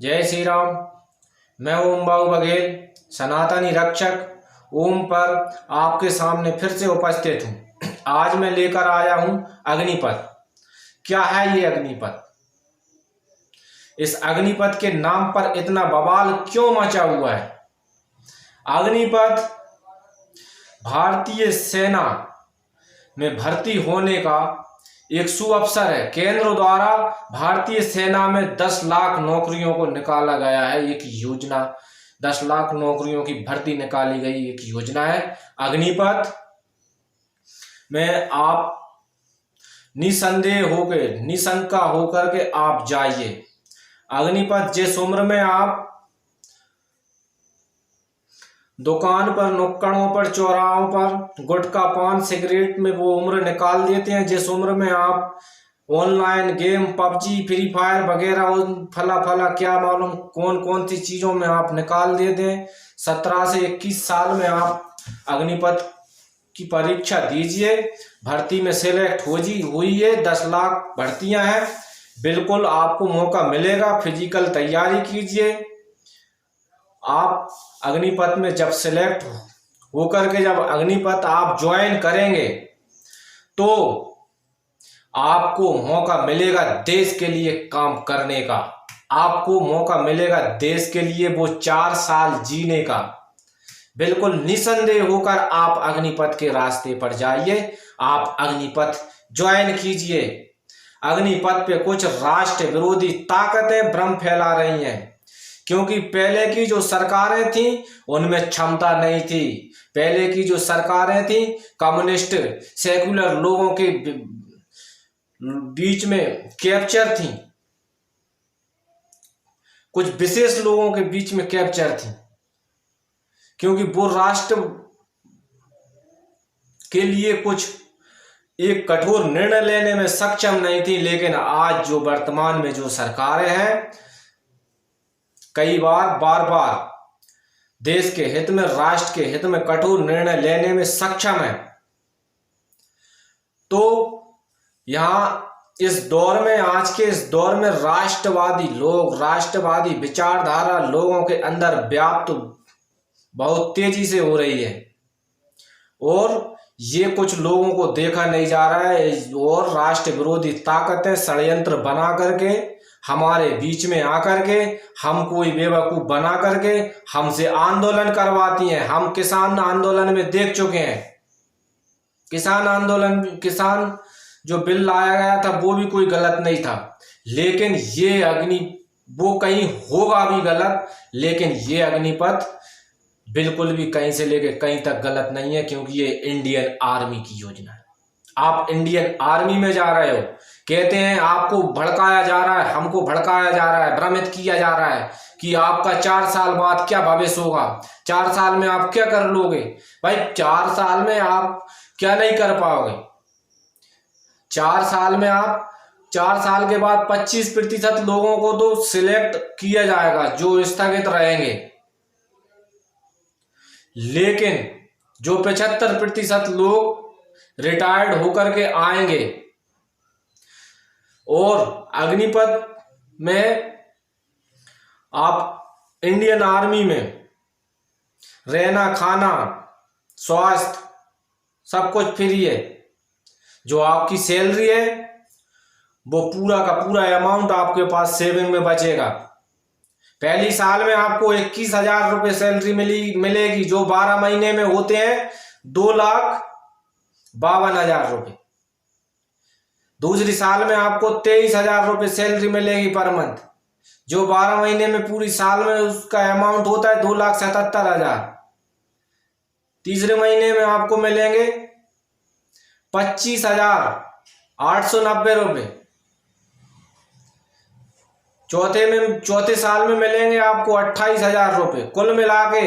जय श्री राम। मैं ओम बाबू बघेल, सनातनी रक्षक ओम पर आपके सामने फिर से उपस्थित हूँ। आज मैं लेकर आया हूँ अग्निपथ। क्या है ये अग्निपथ? इस अग्निपथ के नाम पर इतना बवाल क्यों मचा हुआ है? अग्निपथ भारतीय सेना में भर्ती होने का एक सुअवसर है। केंद्र द्वारा भारतीय सेना में 10 लाख नौकरियों को निकाला गया है। एक योजना, 10 लाख नौकरियों की भर्ती निकाली गई एक योजना है अग्निपथ। में आप निसंदेह होकर, निशंका होकर के आप जाइए। अग्निपथ जिस उम्र में आप दुकान पर, नुक्कड़ों पर, चौराहों पर गुटखा, पान, सिगरेट में वो उम्र निकाल देते हैं, जिस उम्र में आप online game, PUBG, free fire वगैरह फला फला क्या मालूम कौन कौन सी चीजों में आप निकाल देते हैं। 17 से 21 साल में आप अग्निपथ की परीक्षा दीजिए, भर्ती में सिलेक्ट हुई है। 10 लाख भर्तियां हैं, बिल्कुल आपको मौका मिलेगा। फिजिकल तैयारी कीजिए। आप अग्निपथ में जब सिलेक्ट होकर के जब अग्निपथ आप ज्वाइन करेंगे तो आपको मौका मिलेगा देश के लिए काम करने का। आपको मौका मिलेगा देश के लिए वो 4 साल जीने का। बिल्कुल निसंदेह होकर आप अग्निपथ के रास्ते पर जाइए। आप अग्निपथ ज्वाइन कीजिए। अग्निपथ पे कुछ राष्ट्र विरोधी ताकतें भ्रम फैला रही हैं, क्योंकि पहले की जो सरकारें थी उनमें क्षमता नहीं थी। पहले की जो सरकारें थी कम्युनिस्ट, सेकुलर लोगों के बीच में कैप्चर थी, कुछ विशेष लोगों के बीच में कैप्चर थी, क्योंकि वो राष्ट्र के लिए कुछ एक कठोर निर्णय लेने में सक्षम नहीं थी। लेकिन आज जो वर्तमान में जो सरकारें हैं, कई बार देश के हित में, राष्ट्र के हित में कठोर निर्णय लेने में सक्षम है। तो यहाँ इस दौर में, आज के इस दौर में राष्ट्रवादी लोग, राष्ट्रवादी विचारधारा लोगों के अंदर व्याप्त बहुत तेजी से हो रही है, और ये कुछ लोगों को देखा नहीं जा रहा है। और राष्ट्र विरोधी ताकतें षड्यंत्र बना करके हमारे बीच में आकर के हम कोई बेवकूफ बना करके हमसे आंदोलन करवाती हैं। हम किसान आंदोलन में देख चुके हैं। किसान आंदोलन, किसान जो बिल लाया गया था वो भी कोई गलत नहीं था, लेकिन ये वो कहीं होगा भी गलत, लेकिन ये अग्निपथ बिल्कुल भी कहीं से लेके कहीं तक गलत नहीं है, क्योंकि ये इंडियन आर्मी की योजना है। आप इंडियन आर्मी में जा रहे हो। कहते हैं आपको भड़काया जा रहा है, हमको भड़काया जा रहा है, भ्रमित किया जा रहा है कि आपका 4 साल बाद क्या भविष्य होगा, 4 साल में आप क्या कर लोगे। भाई 4 साल में आप क्या नहीं कर पाओगे। 4 साल में आप, 4 साल के बाद 25% लोगों को तो सिलेक्ट किया जाएगा जो स्थगित रहेंगे, लेकिन जो 75% लोग रिटायर्ड होकर के आएंगे। और अग्निपथ में आप इंडियन आर्मी में रहना, खाना, स्वास्थ्य सब कुछ फ्री है। जो आपकी सैलरी है वो पूरा का पूरा अमाउंट आपके पास सेविंग में बचेगा। पहली साल में आपको 21,000 रुपये सैलरी मिलेगी, जो 12 महीने में होते हैं 2,52,000 रुपये। दूसरी साल में आपको 23,000 रुपये सैलरी मिलेगी पर मंथ, जो 12 महीने में, पूरी साल में उसका अमाउंट होता है 2,77,000। तीसरे महीने में आपको मिलेंगे 25,890 रुपये। चौथे साल में मिलेंगे आपको 28,000 रुपये। कुल मिला के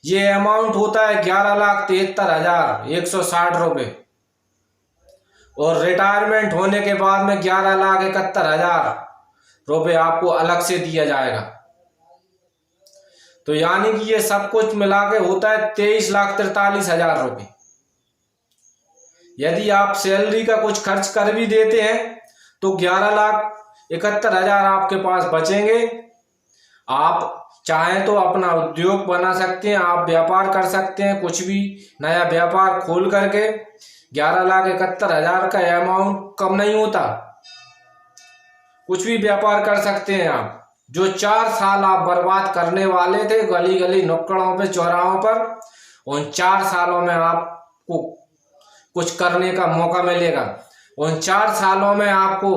ये अमाउंट होता है 11,73,160 रुपये। और रिटायरमेंट होने के बाद में 11,71,000 रुपये आपको अलग से दिया जाएगा। तो यानी कि ये सब कुछ मिला के होता है 23,43,000 रुपये। यदि आप सैलरी का कुछ खर्च कर भी देते हैं तो 11,71,000 आपके पास बचेंगे। आप चाहें तो अपना उद्योग बना सकते हैं, आप व्यापार कर सकते हैं, कुछ भी नया व्यापार खोल करके 11,71,000 का अमाउंट कम नहीं होता। कुछ भी व्यापार कर सकते हैं आप। जो 4 साल आप बर्बाद करने वाले थे गली गली नुक्कड़ों पे चौराहों पर, उन 4 सालों में आपको कुछ करने का मौका मिलेगा। उन 4 सालों में आपको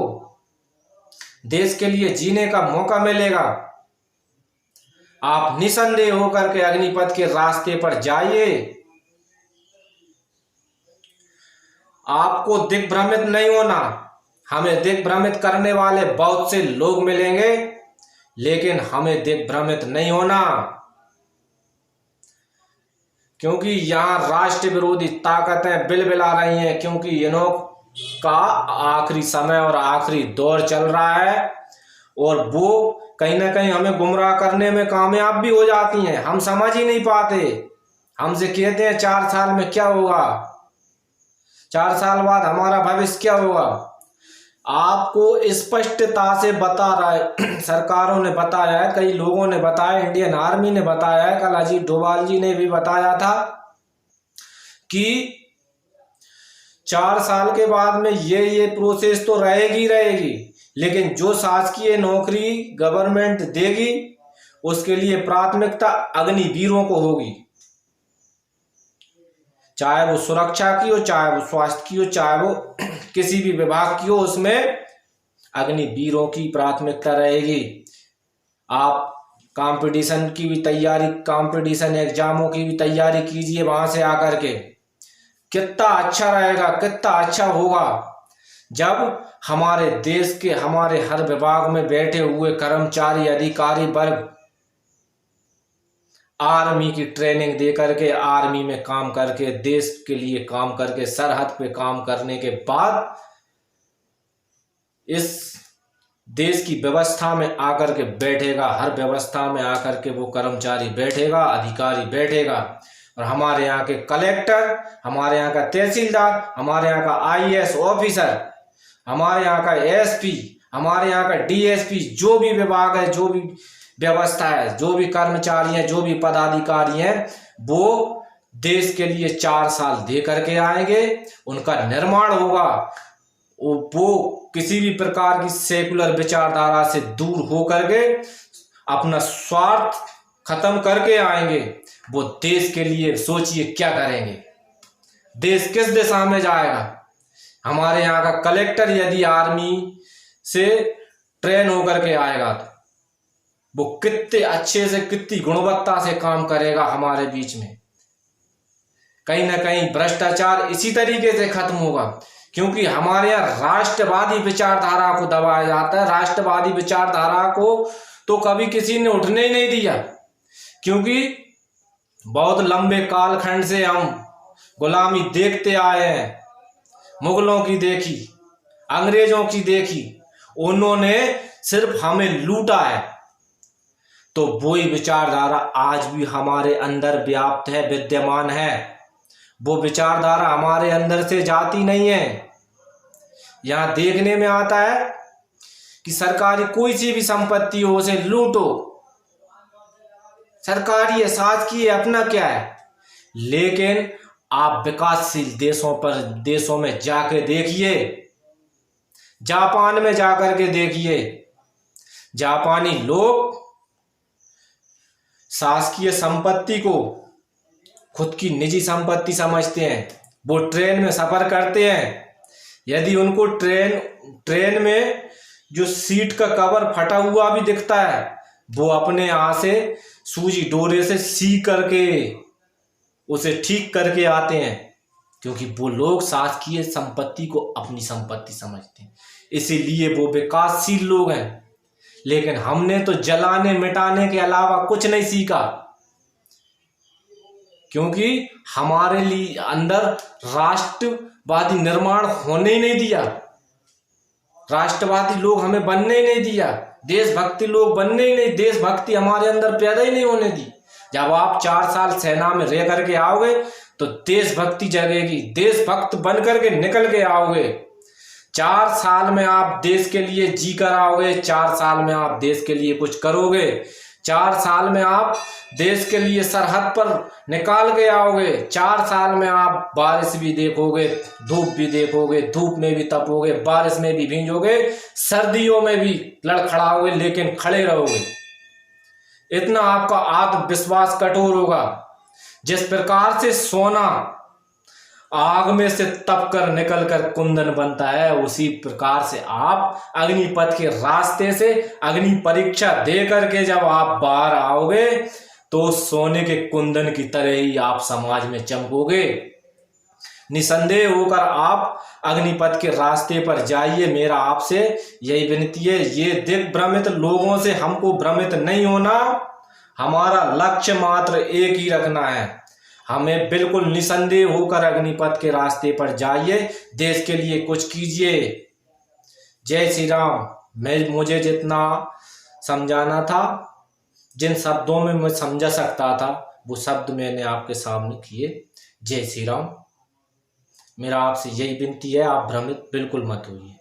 देश के लिए जीने का मौका मिलेगा। आप निसंदेह होकर के अग्निपथ के रास्ते पर जाइए। आपको दिग्भ्रमित नहीं होना। हमें दिग्भ्रमित करने वाले बहुत से लोग मिलेंगे, लेकिन हमें दिग्भ्रमित नहीं होना, क्योंकि यहाँ राष्ट्र विरोधी ताकतें बिलबिला रही हैं, क्योंकि इन्हों का आखिरी समय और आखिरी दौर चल रहा है और वो कहीं ना कहीं हमें गुमराह करने में कामयाब भी हो जाती हैं। हम समझ ही नहीं पाते। हमसे कहते हैं 4 साल में क्या होगा, 4 साल बाद हमारा भविष्य क्या होगा। आपको स्पष्टता से बता रहा है, सरकारों ने बताया है, कई लोगों ने बताया, इंडियन आर्मी ने बताया है, कल अजीत डोभाल जी ने भी बताया था कि 4 साल के बाद में ये प्रोसेस तो रहेगी, लेकिन जो शासकीय नौकरी गवर्नमेंट देगी उसके लिए प्राथमिकता अग्निवीरों को होगी, चाहे वो सुरक्षा की हो, चाहे वो स्वास्थ्य की हो, चाहे वो किसी भी विभाग की हो, उसमें अग्निवीरों की प्राथमिकता रहेगी। आप कंपटीशन की भी तैयारी, कंपटीशन एग्जामों की भी तैयारी कीजिए वहां से आकर के। कितना अच्छा रहेगा, कितना अच्छा होगा जब हमारे देश के हमारे हर विभाग में बैठे हुए कर्मचारी अधिकारी वर्ग आर्मी की ट्रेनिंग दे करके, आर्मी में काम करके, देश के लिए काम करके, सरहद पे काम करने के बाद इस देश की व्यवस्था में आकर के बैठेगा। हर व्यवस्था में आकर के वो कर्मचारी बैठेगा, अधिकारी बैठेगा। और हमारे यहाँ के कलेक्टर, हमारे यहाँ का तहसीलदार, हमारे यहाँ का IAS ऑफिसर, हमारे यहाँ का SP, हमारे यहाँ का DSP, जो भी विभाग है, जो भी व्यवस्था है, जो भी कर्मचारी हैं, जो भी पदाधिकारी हैं, वो देश के लिए 4 साल दे करके आएंगे। उनका निर्माण होगा। वो किसी भी प्रकार की सेकुलर विचारधारा से दूर होकर के अपना स्वार्थ खत्म करके आएंगे। वो देश के लिए सोचिए क्या करेंगे, देश किस दिशा में जाएगा। हमारे यहाँ का कलेक्टर यदि आर्मी से ट्रेन होकर के आएगा तो वो कितने अच्छे से, कितनी गुणवत्ता से काम करेगा हमारे बीच में। कहीं ना कहीं भ्रष्टाचार इसी तरीके से खत्म होगा, क्योंकि हमारे यहाँ राष्ट्रवादी विचारधारा को दबाया जाता है। राष्ट्रवादी विचारधारा को तो कभी किसी ने उठने ही नहीं दिया, क्योंकि बहुत लंबे कालखंड से हम गुलामी देखते आए हैं। मुगलों की देखी, अंग्रेजों की देखी, उन्होंने सिर्फ हमें लूटा है। तो वही विचारधारा आज भी हमारे अंदर व्याप्त है, विद्यमान है। वो विचारधारा हमारे अंदर से जाती नहीं है। यहाँ देखने में आता है कि सरकारी कोई सी भी संपत्ति हो उसे लूटो, सरकारी है, शासकीय है, अपना क्या है। लेकिन आप विकासशील देशों में जाके देखिए, जापान में जाकर के देखिए, जापानी लोग शासकीय संपत्ति को खुद की निजी संपत्ति समझते हैं। वो ट्रेन में सफर करते हैं, यदि उनको ट्रेन में जो सीट का कवर फटा हुआ भी दिखता है, वो अपने यहाँ से सूजी डोरे से सी करके उसे ठीक करके आते हैं, क्योंकि वो लोग शासकीय संपत्ति को अपनी संपत्ति समझते हैं। इसीलिए वो विकासशील लोग हैं। लेकिन हमने तो जलाने मिटाने के अलावा कुछ नहीं सीखा, क्योंकि हमारे लिए अंदर राष्ट्रवादी निर्माण होने ही नहीं दिया। राष्ट्रवादी लोग हमें बनने ही नहीं दिया, देशभक्ति लोग बनने ही नहीं, देशभक्ति हमारे अंदर पैदा ही नहीं होने दी। जब आप 4 साल सेना में रह करके आओगे तो देशभक्ति जगेगी, देशभक्त बन करके निकल के आओगे। 4 साल में आप देश के लिए जी कर आओगे, 4 साल में आप देश के लिए कुछ करोगे। 4 साल में आप देश के लिए सरहद पर निकाल के आओगे। 4 साल में आप बारिश भी देखोगे, धूप भी देखोगे, धूप में भी तपोगे, बारिश में भी भींजोगे, सर्दियों में भी लड़खड़ाओगे, लेकिन खड़े रहोगे। इतना आपका आत्मविश्वास कठोर होगा। जिस प्रकार से सोना आग में से तप कर निकल कर कुंदन बनता है, उसी प्रकार से आप अग्निपथ के रास्ते से अग्नि परीक्षा दे करके जब आप बाहर आओगे तो सोने के कुंदन की तरह ही आप समाज में चमकोगे। निसंदेह होकर आप अग्निपथ के रास्ते पर जाइए। मेरा आपसे यही विनती है। ये दिग्भ्रमित लोगों से हमको भ्रमित नहीं होना, हमारा लक्ष्य मात्र एक ही रखना है। हमें बिल्कुल निसंदेह होकर अग्निपथ के रास्ते पर जाइए, देश के लिए कुछ कीजिए। जय श्री राम। मुझे जितना समझाना था, जिन शब्दों में मैं समझा सकता था, वो शब्द मैंने आपके सामने किए। जय श्री राम। मेरा आपसे यही विनती है, आप भ्रमित बिल्कुल मत होइए।